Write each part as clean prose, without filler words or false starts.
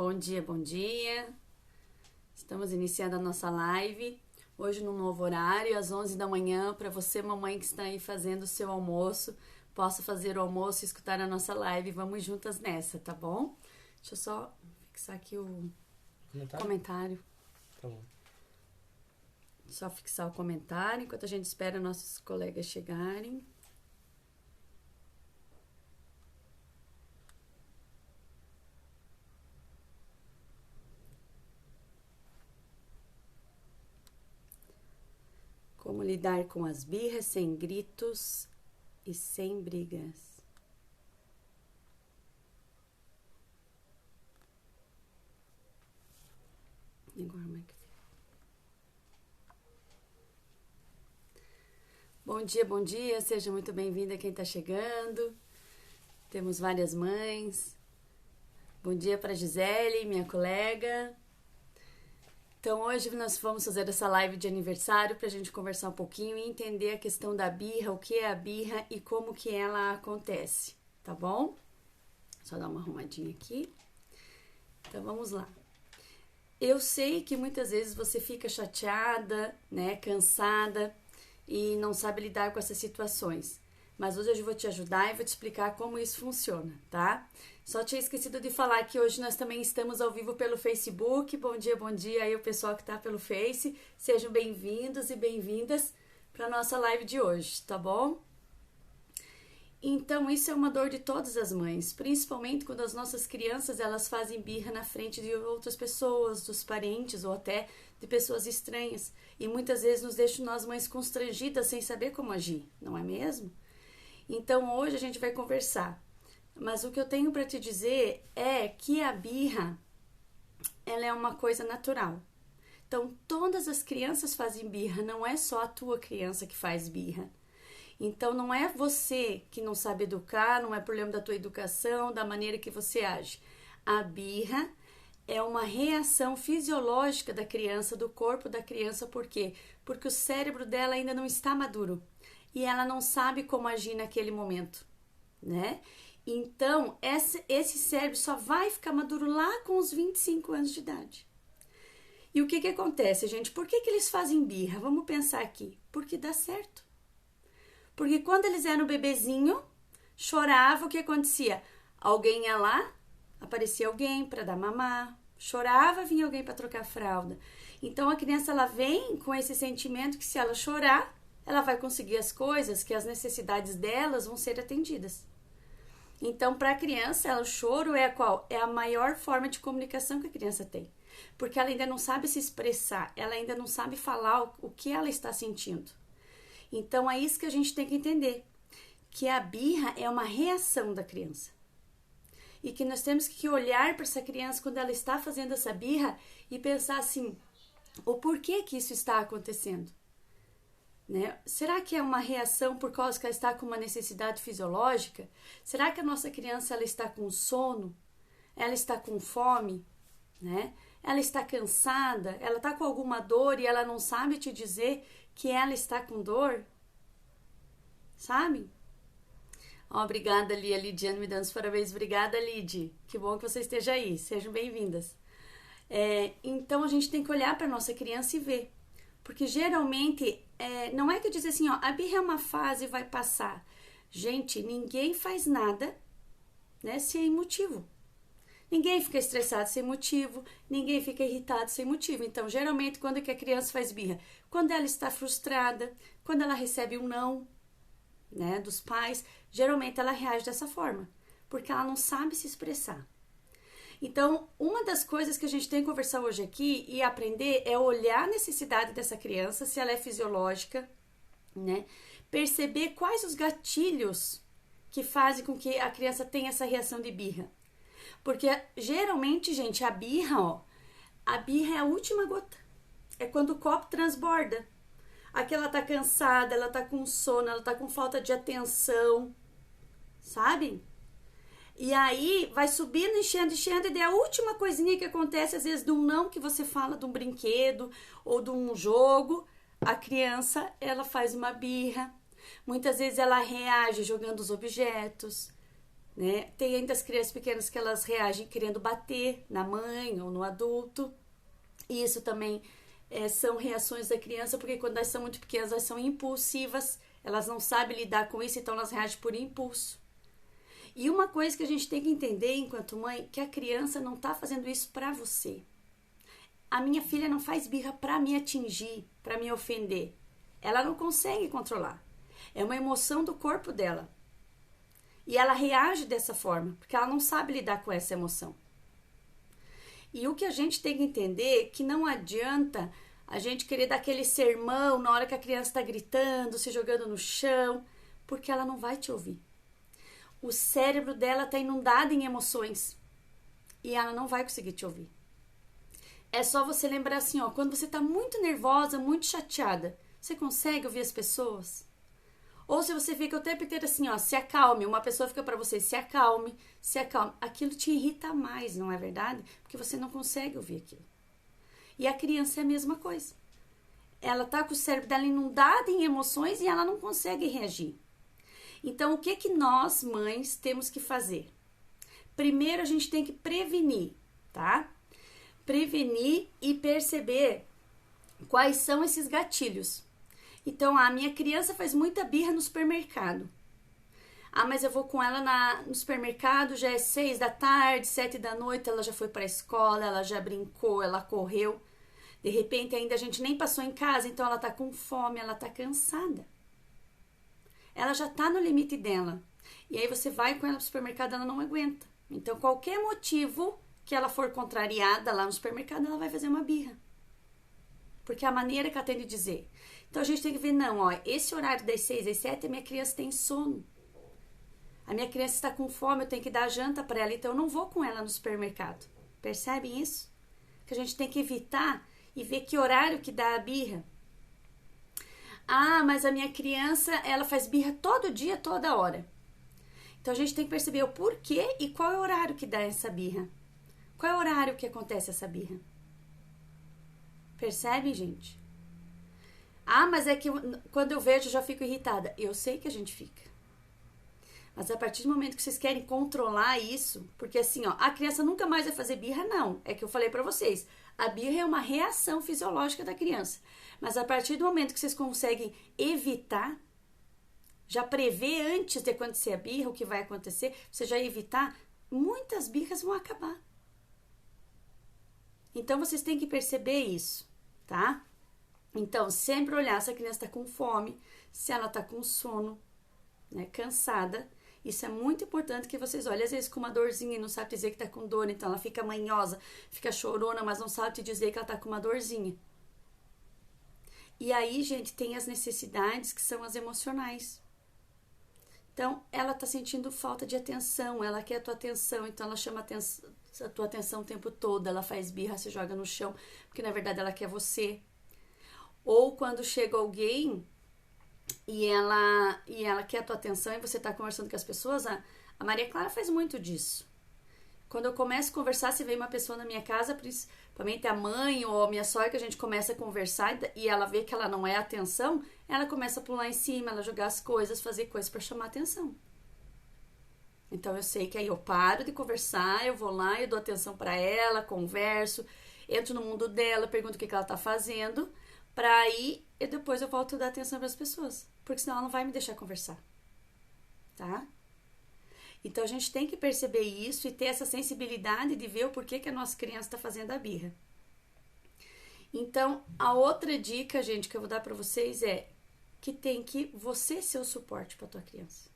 Bom dia, bom dia. Estamos iniciando a nossa live. Hoje num novo horário, às 11 da manhã, para você, mamãe que está aí fazendo o seu almoço, possa fazer o almoço e escutar a nossa live. Vamos juntas nessa, tá bom? Deixa eu só fixar aqui o comentário. Tá bom. Só fixar o comentário enquanto a gente espera nossos colegas chegarem. Como lidar com as birras sem gritos e sem brigas. Agora, como é que fica? Bom dia, seja muito bem-vinda quem está chegando. Temos várias mães. Bom dia para Gisele, minha colega. Então, hoje nós vamos fazer essa live de aniversário para a gente conversar um pouquinho e entender a questão da birra, o que é a birra e como que ela acontece, tá bom? Só dar uma arrumadinha aqui. Então, vamos lá. Eu sei que muitas vezes você fica chateada, né, cansada e não sabe lidar com essas situações. Mas hoje eu vou te ajudar e vou te explicar como isso funciona, tá? Só tinha esquecido de falar que hoje nós também estamos ao vivo pelo Facebook. Bom dia aí o pessoal que tá pelo Face. Sejam bem-vindos e bem-vindas para nossa live de hoje, tá bom? Então, isso é uma dor de todas as mães, principalmente quando as nossas crianças elas fazem birra na frente de outras pessoas, dos parentes ou até de pessoas estranhas. E muitas vezes nos deixam nós mães constrangidas sem saber como agir, não é mesmo? Então, hoje a gente vai conversar. Mas o que eu tenho para te dizer é que a birra, ela é uma coisa natural. Então, todas as crianças fazem birra, não é só a tua criança que faz birra. Então, não é você que não sabe educar, não é problema da tua educação, da maneira que você age. A birra é uma reação fisiológica da criança, do corpo da criança, por quê? Porque o cérebro dela ainda não está maduro e ela não sabe como agir naquele momento, né? Então, esse cérebro só vai ficar maduro lá com os 25 anos de idade. E o que acontece, gente? Por que eles fazem birra? Vamos pensar aqui. Porque dá certo. Porque quando eles eram bebezinho, chorava, o que acontecia? Alguém ia lá, aparecia alguém para dar mamar, chorava, vinha alguém para trocar a fralda. Então a criança ela vem com esse sentimento que se ela chorar, ela vai conseguir as coisas, que as necessidades delas vão ser atendidas. Então, para a criança, o choro é a qual? É a maior forma de comunicação que a criança tem. Porque ela ainda não sabe se expressar, ela ainda não sabe falar o que ela está sentindo. Então, é isso que a gente tem que entender. Que a birra é uma reação da criança. E que nós temos que olhar para essa criança quando ela está fazendo essa birra e pensar assim, o porquê que isso está acontecendo? Né? Será que é uma reação por causa que ela está com uma necessidade fisiológica? Será que a nossa criança ela está com sono? Ela está com fome? Né? Ela está cansada? Ela está com alguma dor e ela não sabe te dizer que ela está com dor? Sabe? Obrigada, Lia. Lidiane me dando os parabéns. Obrigada, Lid. Que bom que você esteja aí. Sejam bem-vindas. Então, a gente tem que olhar para a nossa criança e ver. Porque geralmente, não é que eu dizer assim, ó, a birra é uma fase e vai passar. Gente, ninguém faz nada, né, sem motivo. Ninguém fica estressado sem motivo, ninguém fica irritado sem motivo. Então, geralmente, quando é que a criança faz birra? Quando ela está frustrada, quando ela recebe um não, né, dos pais, geralmente ela reage dessa forma, porque ela não sabe se expressar. Então, uma das coisas que a gente tem que conversar hoje aqui e aprender é olhar a necessidade dessa criança, se ela é fisiológica, né? Perceber quais os gatilhos que fazem com que a criança tenha essa reação de birra. Porque, geralmente, gente, a birra é a última gota. É quando o copo transborda. Aqui ela tá cansada, ela tá com sono, ela tá com falta de atenção, sabe? E aí vai subindo, enchendo, e daí a última coisinha que acontece, às vezes, de um não que você fala, de um brinquedo ou de um jogo, a criança, ela faz uma birra. Muitas vezes ela reage jogando os objetos, né? Tem ainda as crianças pequenas que elas reagem querendo bater na mãe ou no adulto. E isso também são reações da criança, porque quando elas são muito pequenas, elas são impulsivas, elas não sabem lidar com isso, então elas reagem por impulso. E uma coisa que a gente tem que entender enquanto mãe, que a criança não está fazendo isso para você. A minha filha não faz birra para me atingir, para me ofender. Ela não consegue controlar. É uma emoção do corpo dela. E ela reage dessa forma, porque ela não sabe lidar com essa emoção. E o que a gente tem que entender é que não adianta a gente querer dar aquele sermão na hora que a criança está gritando, se jogando no chão, porque ela não vai te ouvir. O cérebro dela está inundado em emoções e ela não vai conseguir te ouvir. É só você lembrar assim, ó, quando você está muito nervosa, muito chateada, você consegue ouvir as pessoas? Ou se você fica o tempo inteiro assim, ó, se acalme, uma pessoa fica para você, se acalme, aquilo te irrita mais, não é verdade? Porque você não consegue ouvir aquilo. E a criança é a mesma coisa. Ela tá com o cérebro dela inundado em emoções e ela não consegue reagir. Então, o que que nós, mães, temos que fazer? Primeiro, a gente tem que prevenir, tá? Prevenir e perceber quais são esses gatilhos. Então, a minha criança faz muita birra no supermercado. Ah, mas eu vou com ela no supermercado, já é 6 da tarde, 7 da noite, ela já foi para a escola, ela já brincou, ela correu. De repente, ainda a gente nem passou em casa, então ela tá com fome, ela tá cansada. Ela já tá no limite dela. E aí você vai com ela pro supermercado, ela não aguenta. Então, qualquer motivo que ela for contrariada lá no supermercado, ela vai fazer uma birra. Porque é a maneira que ela tem de dizer. Então, a gente tem que ver, não, ó, esse horário das 6 às 7, a minha criança tem sono. A minha criança está com fome, eu tenho que dar janta para ela, então eu não vou com ela no supermercado. Percebem isso? Que a gente tem que evitar e ver que horário que dá a birra. Ah, mas a minha criança, ela faz birra todo dia, toda hora. Então, a gente tem que perceber o porquê e qual é o horário que dá essa birra. Qual é o horário que acontece essa birra? Percebem, gente? Ah, mas é que quando eu vejo eu já fico irritada. Eu sei que a gente fica. Mas a partir do momento que vocês querem controlar isso, porque assim, ó, a criança nunca mais vai fazer birra, não. É que eu falei pra vocês, a birra é uma reação fisiológica da criança. Mas a partir do momento que vocês conseguem evitar, já prever antes de acontecer a birra, o que vai acontecer, você já evitar, muitas birras vão acabar. Então, vocês têm que perceber isso, tá? Então, sempre olhar se a criança está com fome, se ela está com sono, né, cansada. Isso é muito importante que vocês olhem. Às vezes com uma dorzinha e não sabe dizer que está com dor, então ela fica manhosa, fica chorona, mas não sabe te dizer que ela está com uma dorzinha. E aí, gente, tem as necessidades que são as emocionais. Então, ela está sentindo falta de atenção, ela quer a tua atenção, então ela chama a tua atenção o tempo todo, ela faz birra, se joga no chão, porque na verdade ela quer você. Ou quando chega alguém e ela quer a tua atenção e você está conversando com as pessoas, a Maria Clara faz muito disso. Quando eu começo a conversar, se vem uma pessoa na minha casa, principalmente a mãe ou a minha sogra, que a gente começa a conversar e ela vê que ela não é atenção, ela começa a pular em cima, ela jogar as coisas, fazer coisas para chamar atenção. Então eu sei que aí eu paro de conversar, eu vou lá, eu dou atenção para ela, converso, entro no mundo dela, pergunto o que ela tá fazendo, para aí e depois eu volto a dar atenção para as pessoas, porque senão ela não vai me deixar conversar, tá? Então a gente tem que perceber isso e ter essa sensibilidade de ver o porquê que a nossa criança está fazendo a birra. Então a outra dica, gente, que eu vou dar para vocês é que tem que você ser o suporte para tua criança.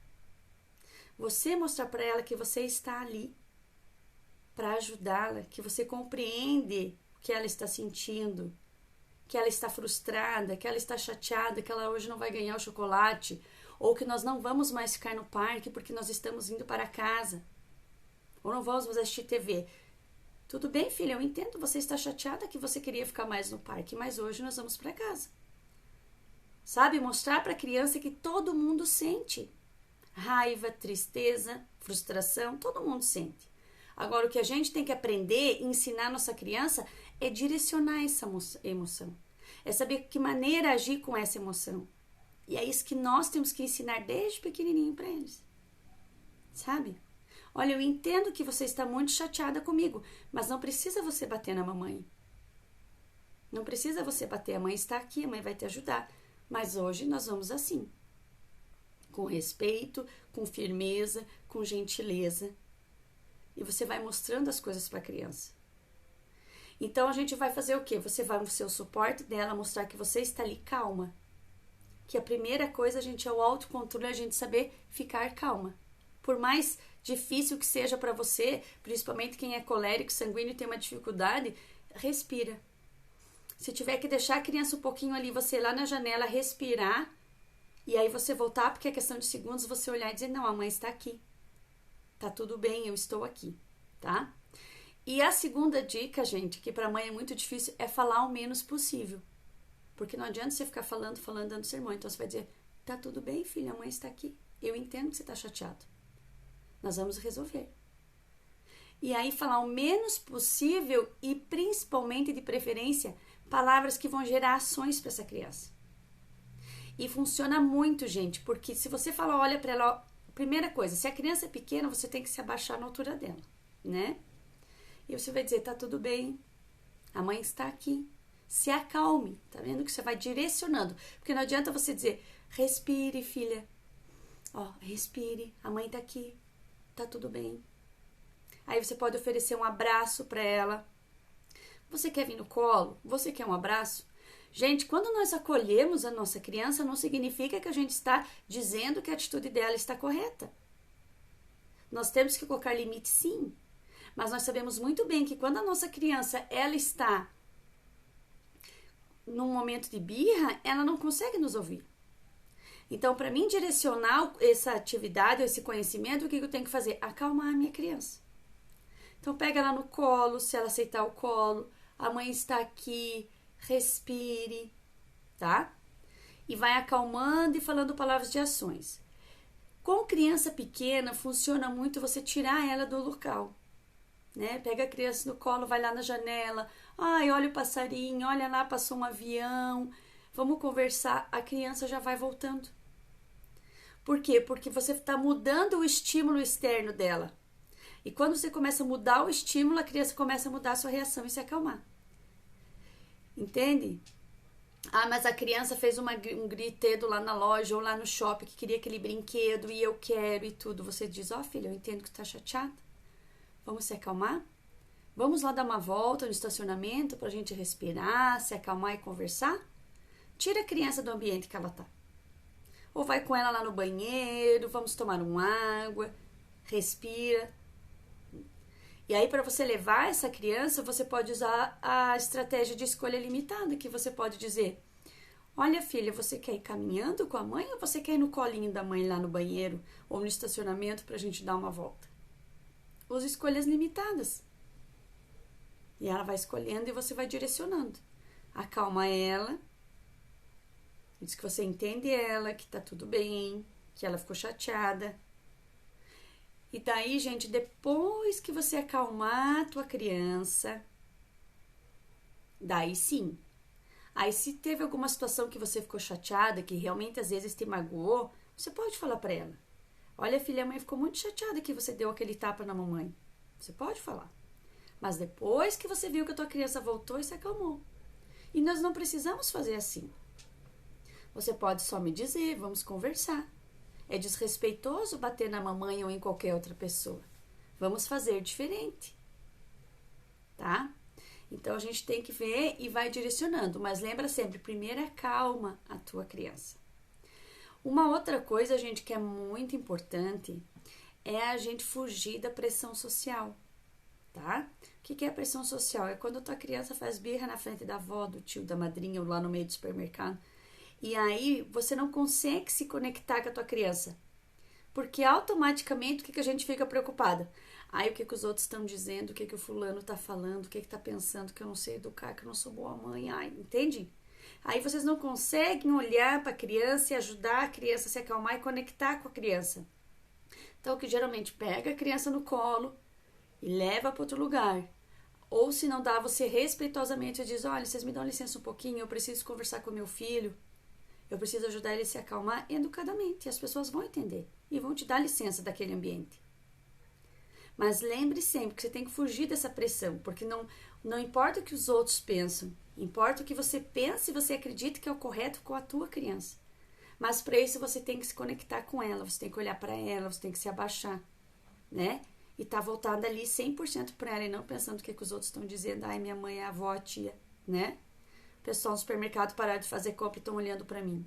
Você mostrar para ela que você está ali para ajudá-la, que você compreende o que ela está sentindo, que ela está frustrada, que ela está chateada, que ela hoje não vai ganhar o chocolate, ou que nós não vamos mais ficar no parque porque nós estamos indo para casa, ou não vamos mais assistir TV. Tudo bem, filha, eu entendo, você está chateada que você queria ficar mais no parque, mas hoje nós vamos para casa. Sabe, mostrar para a criança que todo mundo sente. Raiva, tristeza, frustração, todo mundo sente. Agora, o que a gente tem que aprender e ensinar a nossa criança é direcionar essa emoção. É saber que maneira agir com essa emoção. E é isso que nós temos que ensinar desde pequenininho para eles. Sabe? Olha, eu entendo que você está muito chateada comigo, mas não precisa você bater na mamãe. Não precisa você bater, a mãe está aqui, a mãe vai te ajudar. Mas hoje nós vamos assim, com respeito, com firmeza, com gentileza. E você vai mostrando as coisas para a criança. Então a gente vai fazer o quê? Você vai ser o suporte dela, mostrar que você está ali calma. Que a primeira coisa, gente, é o autocontrole, a gente saber ficar calma. Por mais difícil que seja para você, principalmente quem é colérico, sanguíneo e tem uma dificuldade, respira. Se tiver que deixar a criança um pouquinho ali, você ir lá na janela respirar, e aí você voltar, porque é questão de segundos, você olhar e dizer, não, a mãe está aqui. Tá tudo bem, eu estou aqui, tá? E a segunda dica, gente, que para mãe é muito difícil, é falar o menos possível. Porque não adianta você ficar falando, dando sermão. Então você vai dizer, tá tudo bem, filha, a mãe está aqui. Eu entendo que você está chateado. Nós vamos resolver. E aí falar o menos possível e principalmente, de preferência, palavras que vão gerar ações para essa criança. E funciona muito, gente, porque se você falar, olha para ela, primeira coisa, se a criança é pequena, você tem que se abaixar na altura dela, né? E você vai dizer, tá tudo bem, a mãe está aqui. Se acalme, tá vendo que você vai direcionando. Porque não adianta você dizer, respire, filha. Ó, respire, a mãe tá aqui, tá tudo bem. Aí você pode oferecer um abraço para ela. Você quer vir no colo? Você quer um abraço? Gente, quando nós acolhemos a nossa criança, não significa que a gente está dizendo que a atitude dela está correta. Nós temos que colocar limite, sim. Mas nós sabemos muito bem que quando a nossa criança, ela está num momento de birra, ela não consegue nos ouvir. Então, para mim direcionar essa atividade, esse conhecimento, o que eu tenho que fazer? Acalmar a minha criança. Então, pega ela no colo, se ela aceitar o colo, a mãe está aqui, respire, tá? E vai acalmando e falando palavras de ações. Com criança pequena, funciona muito você tirar ela do local. Né? Pega a criança no colo, vai lá na janela, ai, olha o passarinho, olha lá, passou um avião, vamos conversar, a criança já vai voltando. Por quê? Porque você está mudando o estímulo externo dela. E quando você começa a mudar o estímulo, a criança começa a mudar a sua reação e se acalmar. Entende? Ah, mas a criança fez um gritedo lá na loja ou lá no shopping que queria aquele brinquedo e eu quero e tudo. Você diz, ó, filha, eu entendo que tu tá chateada. Vamos se acalmar? Vamos lá dar uma volta no estacionamento para a gente respirar, se acalmar e conversar? Tira a criança do ambiente que ela tá. Ou vai com ela lá no banheiro, vamos tomar uma água, respira. E aí, para você levar essa criança, você pode usar a estratégia de escolha limitada, que você pode dizer, olha, filha, você quer ir caminhando com a mãe ou você quer ir no colinho da mãe lá no banheiro ou no estacionamento para a gente dar uma volta? Use escolhas limitadas. E ela vai escolhendo e você vai direcionando. Acalma ela. Diz que você entende ela, que tá tudo bem, que ela ficou chateada. E daí, gente, depois que você acalmar a tua criança, daí sim. Aí se teve alguma situação que você ficou chateada, que realmente às vezes te magoou, você pode falar para ela. Olha, filha, a mãe ficou muito chateada que você deu aquele tapa na mamãe. Você pode falar. Mas depois que você viu que a tua criança voltou e se acalmou. E nós não precisamos fazer assim. Você pode só me dizer, vamos conversar. É desrespeitoso bater na mamãe ou em qualquer outra pessoa. Vamos fazer diferente. Tá? Então a gente tem que ver e vai direcionando. Mas lembra sempre, primeiro acalma a tua criança. Uma outra coisa, gente, que é muito importante é a gente fugir da pressão social, tá? O que é a pressão social? É quando a tua criança faz birra na frente da avó, do tio, da madrinha ou lá no meio do supermercado. E aí você não consegue se conectar com a tua criança. Porque automaticamente o que a gente fica preocupada? Ai, o que os outros estão dizendo, o que o fulano tá falando, o que tá pensando, que eu não sei educar, que eu não sou boa mãe. Ai, entende? Aí vocês não conseguem olhar para a criança e ajudar a criança a se acalmar e conectar com a criança. Então, o que geralmente pega a criança no colo e leva para outro lugar. Ou se não dá, você respeitosamente diz, olha, vocês me dão licença um pouquinho, eu preciso conversar com meu filho. Eu preciso ajudar ele a se acalmar educadamente. E as pessoas vão entender e vão te dar licença daquele ambiente. Mas lembre sempre que você tem que fugir dessa pressão, porque não importa o que os outros pensam, importa o que você pensa e você acredita que é o correto com a tua criança. Mas para isso você tem que se conectar com ela, você tem que olhar para ela, você tem que se abaixar, né? E tá voltada ali 100% para ela e não pensando o que os outros estão dizendo. Ai, minha mãe é a avó, a tia, né? O pessoal no supermercado pararam de fazer compra e estão olhando para mim.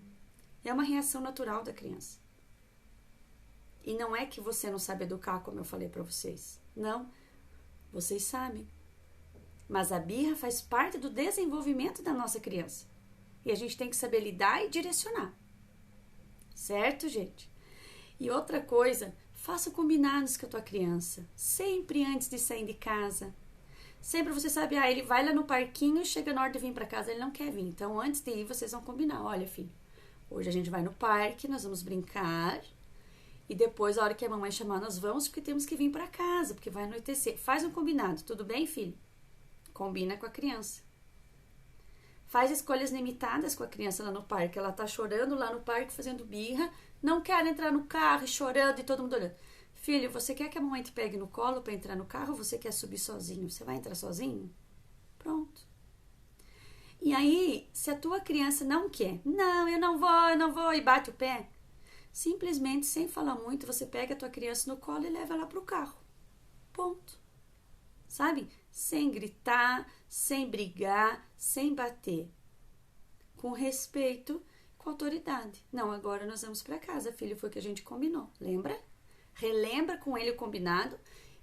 É uma reação natural da criança. E não é que você não sabe educar, como eu falei para vocês. Não, vocês sabem. Mas a birra faz parte do desenvolvimento da nossa criança. E a gente tem que saber lidar e direcionar. Certo, gente? E outra coisa, faça combinados com a tua criança. Sempre antes de sair de casa. Sempre você sabe, ele vai lá no parquinho, chega na hora de vir para casa, ele não quer vir. Então, antes de ir, vocês vão combinar. Olha, filho, hoje a gente vai no parque, nós vamos brincar. E depois, a hora que a mamãe chamar, nós vamos, porque temos que vir para casa, porque vai anoitecer. Faz um combinado, tudo bem, filho? Combina com a criança. Faz escolhas limitadas com a criança lá no parque. Ela tá chorando lá no parque, fazendo birra, não quer entrar no carro e chorando e todo mundo olhando. Filho, você quer que a mamãe te pegue no colo para entrar no carro ou você quer subir sozinho? Você vai entrar sozinho? Pronto. E aí, se a tua criança não quer, não, eu não vou, e bate o pé, simplesmente, sem falar muito, você pega a tua criança no colo e leva ela pro carro. Ponto. Sabe? Sem gritar, sem brigar, sem bater. Com respeito, com autoridade. Não, agora nós vamos para casa, filho, foi o que a gente combinou. Lembra? Relembra com ele o combinado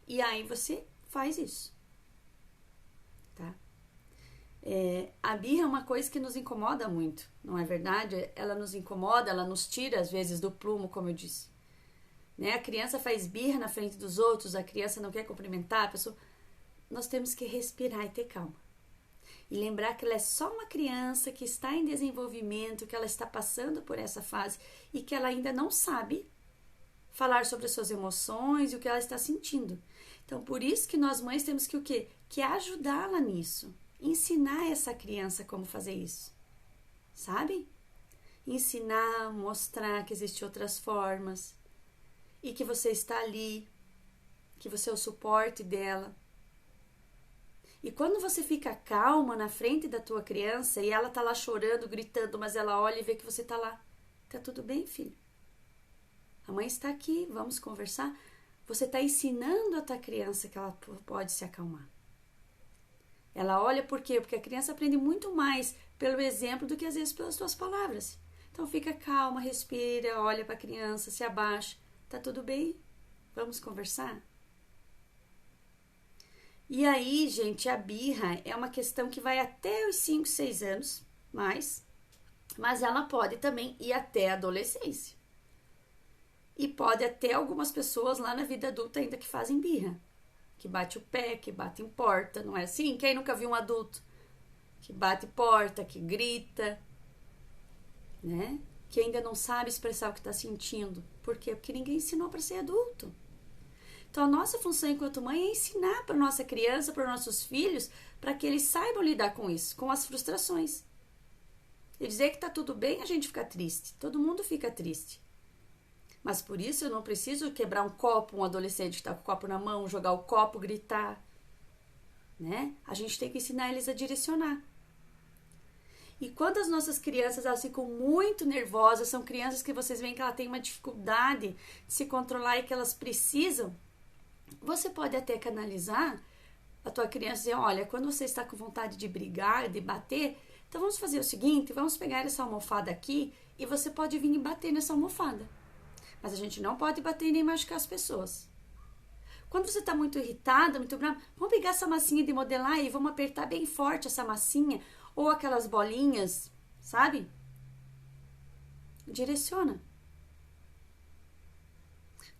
e aí você faz isso. Tá? A birra é uma coisa que nos incomoda muito, não é verdade? Ela nos incomoda, ela nos tira às vezes do prumo, como eu disse. Né? A criança faz birra na frente dos outros, a criança não quer cumprimentar a pessoa. Nós temos que respirar e ter calma. E lembrar que ela é só uma criança que está em desenvolvimento, que ela está passando por essa fase e que ela ainda não sabe falar sobre as suas emoções e o que ela está sentindo. Então, por isso que nós mães temos que o quê? Que ajudá-la nisso. Ensinar essa criança como fazer isso. Sabe? Ensinar, mostrar que existem outras formas e que você está ali, que você é o suporte dela. E quando você fica calma na frente da tua criança e ela tá lá chorando, gritando, mas ela olha e vê que você tá lá. Tá tudo bem, filho? A mãe está aqui, vamos conversar. Você está ensinando a tua criança que ela pode se acalmar. Ela olha por quê? Porque a criança aprende muito mais pelo exemplo do que às vezes pelas tuas palavras. Então fica calma, respira, olha para a criança, se abaixa. Tá tudo bem? Vamos conversar? E aí, gente, a birra é uma questão que vai até os 5, 6 anos, mas ela pode também ir até a adolescência. E pode até algumas pessoas lá na vida adulta ainda que fazem birra. Que bate o pé, que bate em porta, não é assim? Quem nunca viu um adulto que bate porta, que grita, né? Que ainda não sabe expressar o que está sentindo. Por quê? Porque ninguém ensinou para ser adulto. Então, a nossa função enquanto mãe é ensinar para nossa criança, para nossos filhos, para que eles saibam lidar com isso, com as frustrações. E dizer que está tudo bem, a gente fica triste. Todo mundo fica triste. Mas por isso eu não preciso quebrar um copo, um adolescente que está com o copo na mão, jogar o copo, gritar. Né? A gente tem que ensinar eles a direcionar. E quando as nossas crianças elas ficam muito nervosas, são crianças que vocês veem que ela tem uma dificuldade de se controlar e que elas precisam, você pode até canalizar a tua criança e dizer, olha, quando você está com vontade de brigar, de bater, então vamos fazer o seguinte, vamos pegar essa almofada aqui e você pode vir e bater nessa almofada. Mas a gente não pode bater e nem machucar as pessoas. Quando você está muito irritada, muito brava, vamos pegar essa massinha de modelar e vamos apertar bem forte essa massinha ou aquelas bolinhas, sabe? Direciona.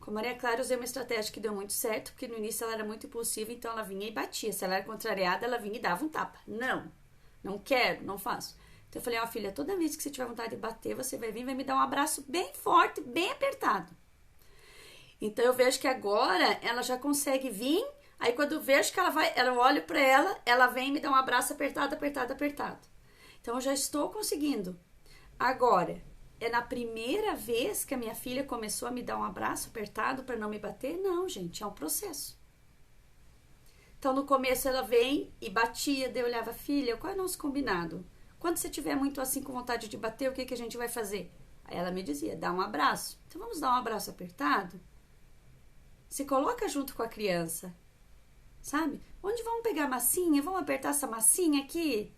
Com a Maria Clara, eu usei uma estratégia que deu muito certo, porque no início ela era muito impulsiva, então ela vinha e batia. Se ela era contrariada, ela vinha e dava um tapa. Não quero, não faço. Então eu falei, ó, filha, toda vez que você tiver vontade de bater, você vai vir e vai me dar um abraço bem forte, bem apertado. Então eu vejo que agora ela já consegue vir, aí quando eu vejo que eu olho pra ela vem e me dá um abraço apertado, apertado, apertado. Então eu já estou conseguindo. Agora, é na primeira vez que a minha filha começou a me dar um abraço apertado para não me bater? Não, gente, é um processo. Então, no começo, ela vem e batia, daí eu olhava, filha, qual é o nosso combinado? Quando você estiver muito assim com vontade de bater, o que a gente vai fazer? Aí ela me dizia, dá um abraço. Então, vamos dar um abraço apertado? Se coloca junto com a criança, sabe? Onde vamos pegar a massinha? Vamos apertar essa massinha aqui?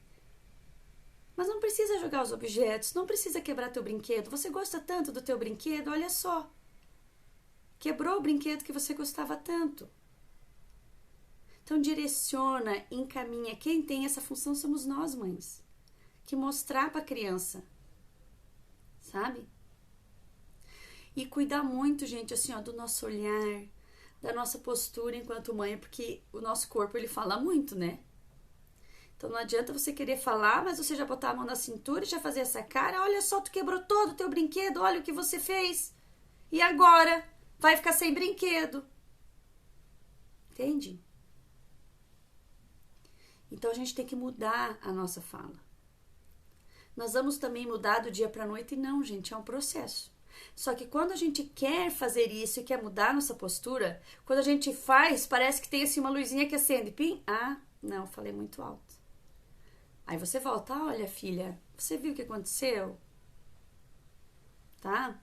Mas não precisa jogar os objetos, não precisa quebrar teu brinquedo. Você gosta tanto do teu brinquedo, olha só. Quebrou o brinquedo que você gostava tanto. Então, direciona, encaminha. Quem tem essa função somos nós, mães. Que mostrar para a criança, sabe? E cuidar muito, gente, assim, ó, do nosso olhar, da nossa postura enquanto mãe, porque o nosso corpo, ele fala muito, né? Então, não adianta você querer falar, mas você já botar a mão na cintura e já fazer essa cara. Olha só, tu quebrou todo o teu brinquedo, olha o que você fez. E agora? Vai ficar sem brinquedo. Entende? Então, a gente tem que mudar a nossa fala. Nós vamos também mudar do dia para a noite? Não, gente, é um processo. Só que quando a gente quer fazer isso e quer mudar a nossa postura, quando a gente faz, parece que tem assim uma luzinha que acende. Pim, não, falei muito alto. Aí você volta, olha filha, você viu o que aconteceu? Tá?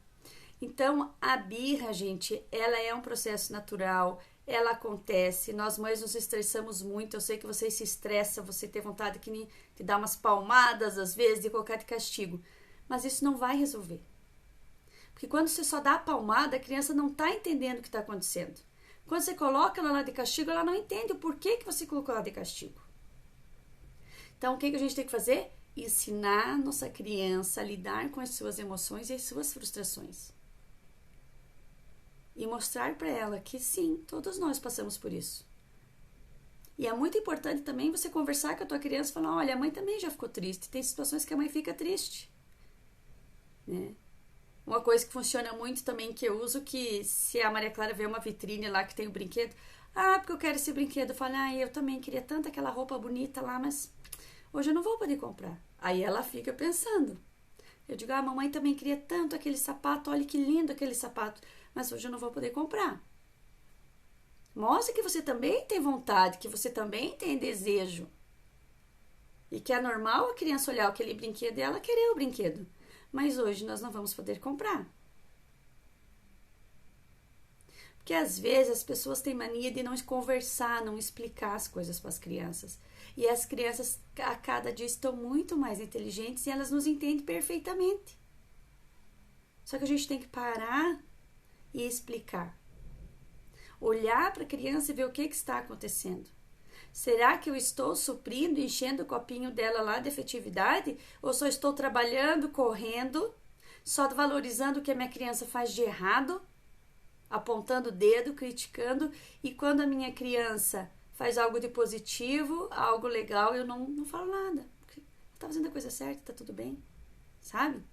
Então, a birra, gente, ela é um processo natural, ela acontece, nós mães nos estressamos muito, eu sei que você se estressa, você tem vontade de dar umas palmadas, às vezes, de colocar de castigo, mas isso não vai resolver. Porque quando você só dá a palmada, a criança não está entendendo o que está acontecendo. Quando você coloca ela lá de castigo, ela não entende o porquê que você colocou ela de castigo. Então, o que a gente tem que fazer? Ensinar a nossa criança a lidar com as suas emoções e as suas frustrações. E mostrar para ela que sim, todos nós passamos por isso. E é muito importante também você conversar com a tua criança e falar, olha, a mãe também já ficou triste. Tem situações que a mãe fica triste. Né? Uma coisa que funciona muito também, que eu uso, que se a Maria Clara vê uma vitrine lá que tem o brinquedo, porque eu quero esse brinquedo. Eu falo, eu também queria tanto aquela roupa bonita lá, mas hoje eu não vou poder comprar. Aí ela fica pensando. Eu digo, a mamãe também queria tanto aquele sapato, olha que lindo aquele sapato, mas hoje eu não vou poder comprar. Mostra que você também tem vontade, que você também tem desejo. E que é normal a criança olhar aquele brinquedo e ela querer o brinquedo. Mas hoje nós não vamos poder comprar. Porque às vezes as pessoas têm mania de não conversar, não explicar as coisas para as crianças. E as crianças a cada dia estão muito mais inteligentes e elas nos entendem perfeitamente. Só que a gente tem que parar e explicar. Olhar para a criança e ver o que está acontecendo. Será que eu estou suprindo, enchendo o copinho dela lá de afetividade? Ou só estou trabalhando, correndo, só valorizando o que a minha criança faz de errado, apontando o dedo, criticando, e quando a minha criança faz algo de positivo, algo legal, eu não falo nada. Porque está fazendo a coisa certa, está tudo bem, sabe?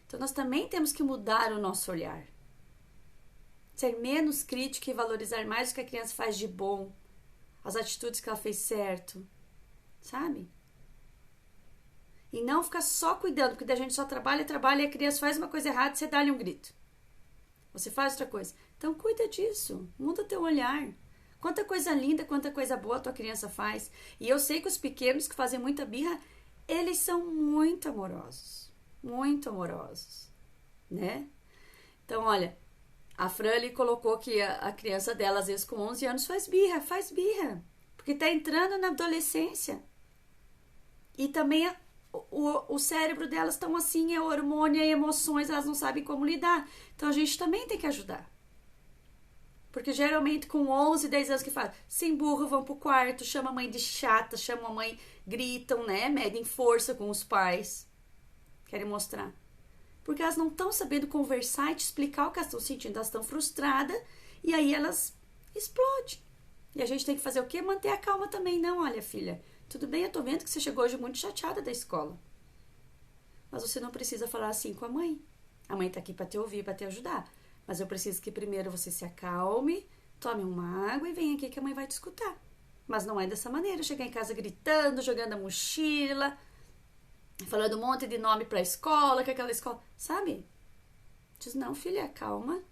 Então nós também temos que mudar o nosso olhar. Ser menos crítico e valorizar mais o que a criança faz de bom, as atitudes que ela fez certo, sabe? E não ficar só cuidando, porque a gente só trabalha e a criança faz uma coisa errada e você dá-lhe um grito. Você faz outra coisa. Então cuida disso, muda teu olhar. Quanta coisa linda, quanta coisa boa a tua criança faz. E eu sei que os pequenos que fazem muita birra, eles são muito amorosos, né? Então, olha, a Fran ali colocou que a criança dela, às vezes com 11 anos, faz birra, porque tá entrando na adolescência. E também o cérebro delas estão assim, é hormônio, é emoções, elas não sabem como lidar. Então a gente também tem que ajudar. Porque geralmente com 11, 10 anos que faz, se emburram, vão pro quarto, chama a mãe de chata, chama a mãe, gritam, né? Medem força com os pais. Querem mostrar. Porque elas não estão sabendo conversar e te explicar o que elas estão sentindo. Elas estão frustradas e aí elas explodem. E a gente tem que fazer o quê? Manter a calma também. Não, olha, filha, tudo bem, eu tô vendo que você chegou hoje muito chateada da escola. Mas você não precisa falar assim com a mãe. A mãe tá aqui pra te ouvir, pra te ajudar. Mas eu preciso que primeiro você se acalme, tome uma água e venha aqui que a mãe vai te escutar. Mas não é dessa maneira, chegar em casa gritando, jogando a mochila, falando um monte de nome pra escola, que aquela escola... Sabe? Diz, não, filha, calma.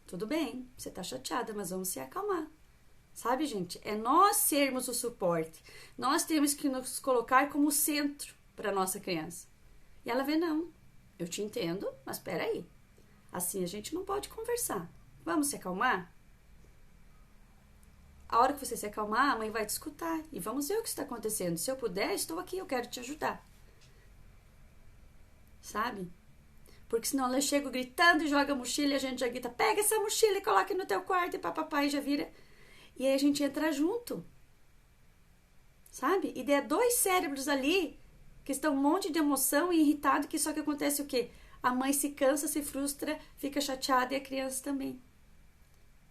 Tudo bem, você tá chateada, mas vamos se acalmar. Sabe, gente? É nós sermos o suporte. Nós temos que nos colocar como centro para nossa criança. E ela vê, não, eu te entendo, mas peraí. Assim a gente não pode conversar. Vamos se acalmar? A hora que você se acalmar, a mãe vai te escutar e vamos ver o que está acontecendo. Se eu puder, estou aqui, eu quero te ajudar. Sabe? Porque senão ela chega gritando e joga a mochila e a gente já grita, pega essa mochila e coloca no teu quarto e papai já vira. E aí a gente entra junto. Sabe? E daí é dois cérebros ali que estão um monte de emoção e irritado, que só que acontece o quê? A mãe se cansa, se frustra, fica chateada e a criança também.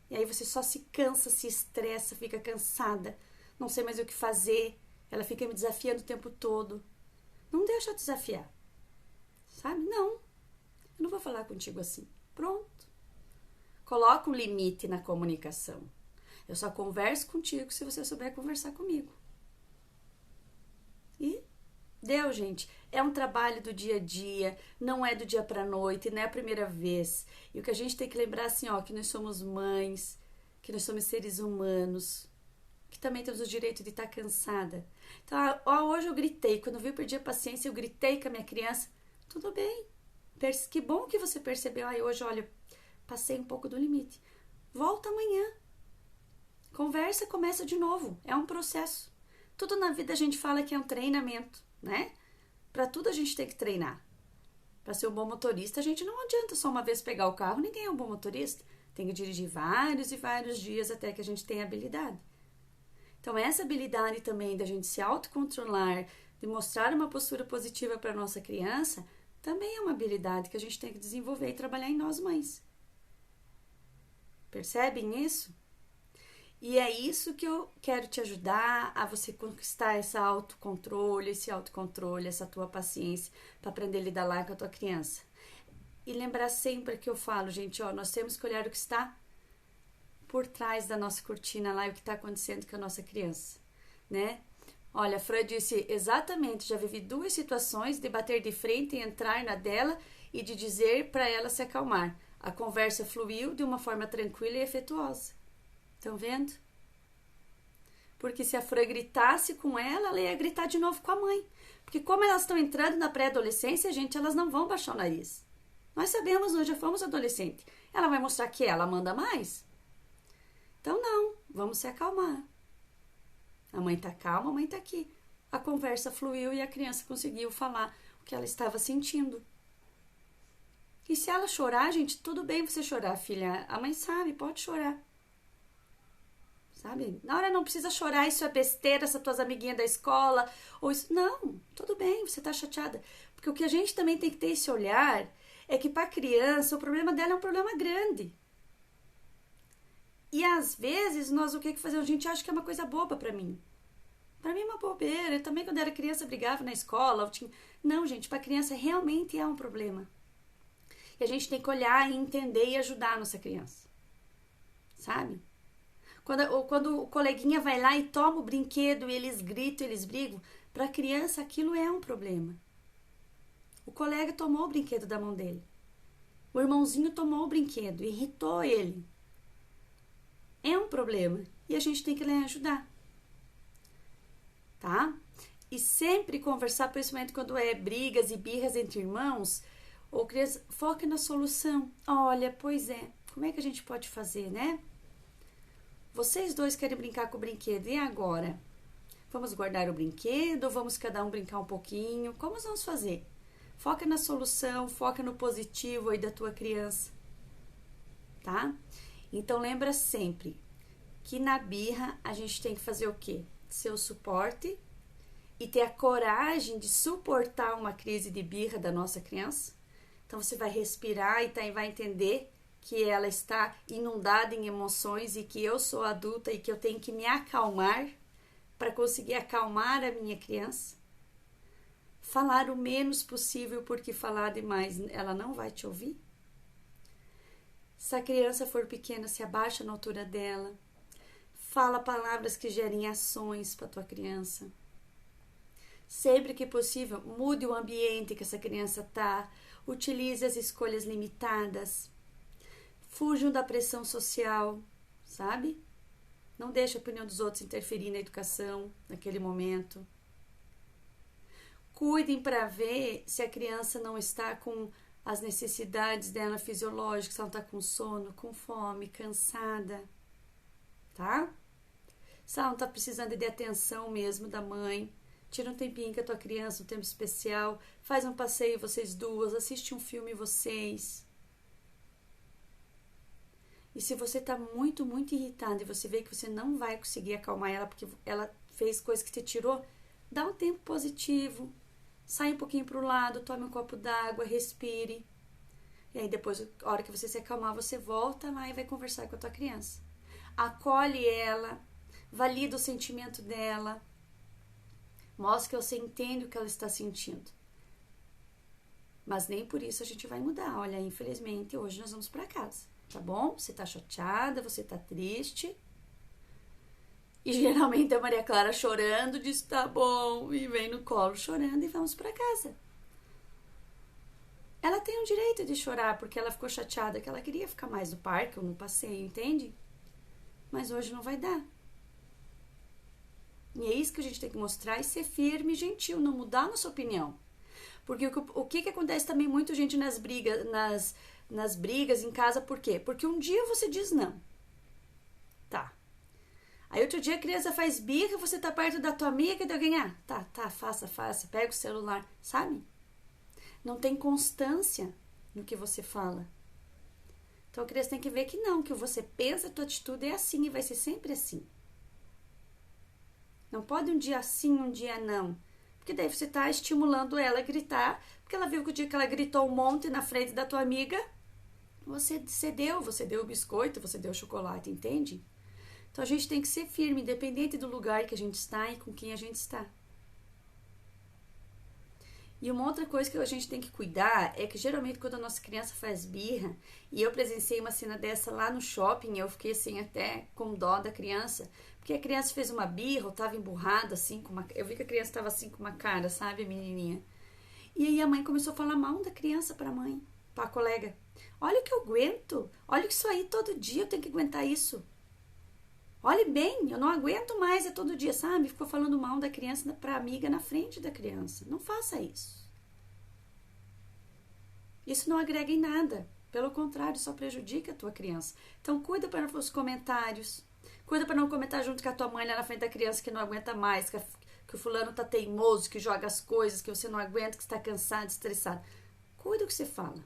E aí você só se cansa, se estressa, fica cansada, não sei mais o que fazer, ela fica me desafiando o tempo todo. Não deixa eu desafiar, sabe? Não, eu não vou falar contigo assim. Pronto. Coloca um limite na comunicação. Eu só converso contigo se você souber conversar comigo. E deu, gente. É um trabalho do dia a dia, não é do dia para a noite, não é a primeira vez. E o que a gente tem que lembrar assim, ó, que nós somos mães, que nós somos seres humanos, que também temos o direito de estar cansada. Então, ó, hoje eu gritei, quando eu vi eu perdi a paciência, eu gritei com a minha criança. Tudo bem. Que bom que você percebeu. Ai, hoje, olha, passei um pouco do limite. Volta amanhã. Conversa, começa de novo. É um processo. Tudo na vida a gente fala que é um treinamento, né? Para tudo a gente tem que treinar. Para ser um bom motorista, a gente não adianta só uma vez pegar o carro, ninguém é um bom motorista. Tem que dirigir vários e vários dias até que a gente tenha habilidade. Então, essa habilidade também da gente se autocontrolar, de mostrar uma postura positiva para a nossa criança, também é uma habilidade que a gente tem que desenvolver e trabalhar em nós mães. Percebem isso? E é isso que eu quero te ajudar a você conquistar esse autocontrole, essa tua paciência para aprender a lidar lá com a tua criança. E lembrar sempre que eu falo, gente, ó, nós temos que olhar o que está por trás da nossa cortina lá e o que está acontecendo com a nossa criança, né? Olha, Freud disse exatamente, já vivi 2 situações de bater de frente e entrar na dela e de dizer para ela se acalmar. A conversa fluiu de uma forma tranquila e efetuosa. Estão vendo? Porque se a Fran gritasse com ela ia gritar de novo com a mãe. Porque como elas estão entrando na pré-adolescência, gente, elas não vão baixar o nariz. Nós sabemos, nós já fomos adolescentes. Ela vai mostrar que ela manda mais? Então não, vamos se acalmar. A mãe tá calma, a mãe tá aqui. A conversa fluiu e a criança conseguiu falar o que ela estava sentindo. E se ela chorar, gente, tudo bem você chorar, filha. A mãe sabe, pode chorar. Sabe? Na hora não precisa chorar, isso é besteira, essas tuas amiguinhas da escola, ou isso. Não, tudo bem, você tá chateada. Porque o que a gente também tem que ter esse olhar é que para criança o problema dela é um problema grande. E às vezes nós o que fazemos? A gente acha que é uma coisa boba para mim. Para mim é uma bobeira. Eu também quando era criança brigava na escola. Não, gente, para criança realmente é um problema. E a gente tem que olhar e entender e ajudar a nossa criança. Sabe? Quando o coleguinha vai lá e toma o brinquedo e eles gritam, eles brigam, para a criança aquilo é um problema. O colega tomou o brinquedo da mão dele. O irmãozinho tomou o brinquedo, irritou ele. É um problema e a gente tem que ir lá ajudar. Tá? E sempre conversar, principalmente quando é brigas e birras entre irmãos, ou criança, foca na solução. Olha, pois é, como é que a gente pode fazer, né? Vocês dois querem brincar com o brinquedo, e agora? Vamos guardar o brinquedo ou vamos cada um brincar um pouquinho? Como nós vamos fazer? Foca na solução, foca no positivo aí da tua criança, tá? Então lembra sempre que na birra a gente tem que fazer o quê? Ser o suporte e ter a coragem de suportar uma crise de birra da nossa criança. Então você vai respirar e vai entender que ela está inundada em emoções e que eu sou adulta e que eu tenho que me acalmar para conseguir acalmar a minha criança. Falar o menos possível, porque falar demais ela não vai te ouvir. Se a criança for pequena, se abaixa na altura dela. Fala palavras que gerem ações para tua criança. Sempre que possível, mude o ambiente que essa criança está. Utilize as escolhas limitadas. Fujam da pressão social, sabe? Não deixe a opinião dos outros interferir na educação naquele momento. Cuidem para ver se a criança não está com as necessidades dela fisiológicas, se ela está com sono, com fome, cansada, tá? Se ela não está precisando de atenção mesmo da mãe, tira um tempinho com a tua criança, um tempo especial, faz um passeio vocês duas, assiste um filme vocês. E se você está muito, muito irritada e você vê que você não vai conseguir acalmar ela porque ela fez coisa que te tirou, dá um tempo positivo, sai um pouquinho para o lado, tome um copo d'água, respire. E aí depois, a hora que você se acalmar, você volta lá e vai conversar com a tua criança. Acolhe ela, valida o sentimento dela, mostra que você entende o que ela está sentindo. Mas nem por isso a gente vai mudar. Olha, infelizmente, hoje nós vamos para casa, tá bom? Você tá chateada, você tá triste. E geralmente a Maria Clara chorando diz, tá bom, e vem no colo chorando e vamos para casa. Ela tem o direito de chorar porque ela ficou chateada, que ela queria ficar mais no parque ou no passeio, entende? Mas hoje não vai dar. E é isso que a gente tem que mostrar e ser firme e gentil, não mudar a nossa opinião. Porque o que acontece também muito, gente, nas brigas em casa, por quê? Porque um dia você diz não. Tá. Aí outro dia a criança faz birra, você tá perto da tua amiga e deu ganhar. Tá, faça, pega o celular, sabe? Não tem constância no que você fala. Então a criança tem que ver que não, que você pensa, a tua atitude é assim e vai ser sempre assim. Não pode um dia sim, um dia não. Porque daí você tá estimulando ela a gritar, porque ela viu que o dia que ela gritou um monte na frente da tua amiga, você deu o biscoito, você deu o chocolate, entende? Então a gente tem que ser firme, independente do lugar que a gente está e com quem a gente está. E uma outra coisa que a gente tem que cuidar é que geralmente quando a nossa criança faz birra, e eu presenciei uma cena dessa lá no shopping, eu fiquei assim até com dó da criança, porque a criança fez uma birra, ou tava emburrada assim, eu vi que a criança tava assim com uma cara, sabe, a menininha. E aí a mãe começou a falar mal da criança pra mãe, pra colega. Olha o que eu aguento, olha isso aí todo dia, eu tenho que aguentar isso. Olhe bem, eu não aguento mais, é todo dia, sabe? Ficou falando mal da criança pra amiga na frente da criança. Não faça isso. Isso não agrega em nada. Pelo contrário, só prejudica a tua criança. Então, cuida para os comentários. Cuida para não comentar junto com a tua mãe lá na frente da criança que não aguenta mais, que o fulano tá teimoso, que joga as coisas, que você não aguenta, que está cansado, estressado. Cuida o que você fala.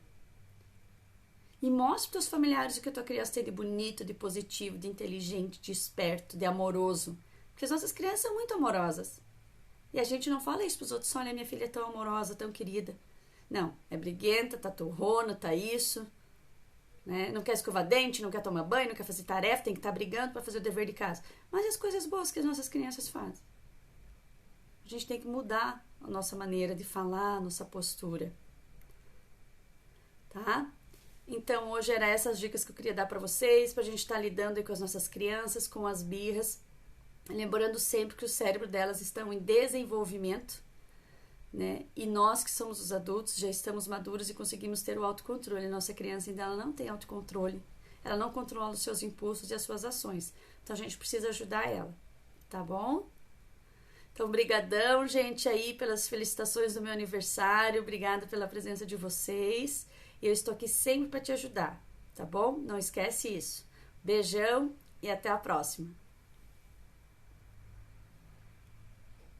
E mostre para os familiares o que a tua criança tem de bonito, de positivo, de inteligente, de esperto, de amoroso. Porque as nossas crianças são muito amorosas. E a gente não fala isso para os outros. Olha, minha filha é tão amorosa, tão querida. Não, é briguenta, tá torrona, tá isso. Né? Não quer escovar dente, não quer tomar banho, não quer fazer tarefa, tem que estar brigando para fazer o dever de casa. Mas e as coisas boas que as nossas crianças fazem? A gente tem que mudar a nossa maneira de falar, a nossa postura. Tá? Então, hoje eram essas dicas que eu queria dar para vocês, pra gente estar lidando aí com as nossas crianças, com as birras. Lembrando sempre que o cérebro delas estão em desenvolvimento, né? E nós que somos os adultos já estamos maduros e conseguimos ter o autocontrole. A nossa criança ainda ela não tem autocontrole. Ela não controla os seus impulsos e as suas ações. Então, a gente precisa ajudar ela, tá bom? Então, brigadão, gente, aí pelas felicitações do meu aniversário. Obrigada pela presença de vocês. E eu estou aqui sempre para te ajudar, tá bom? Não esquece isso. Beijão e até a próxima.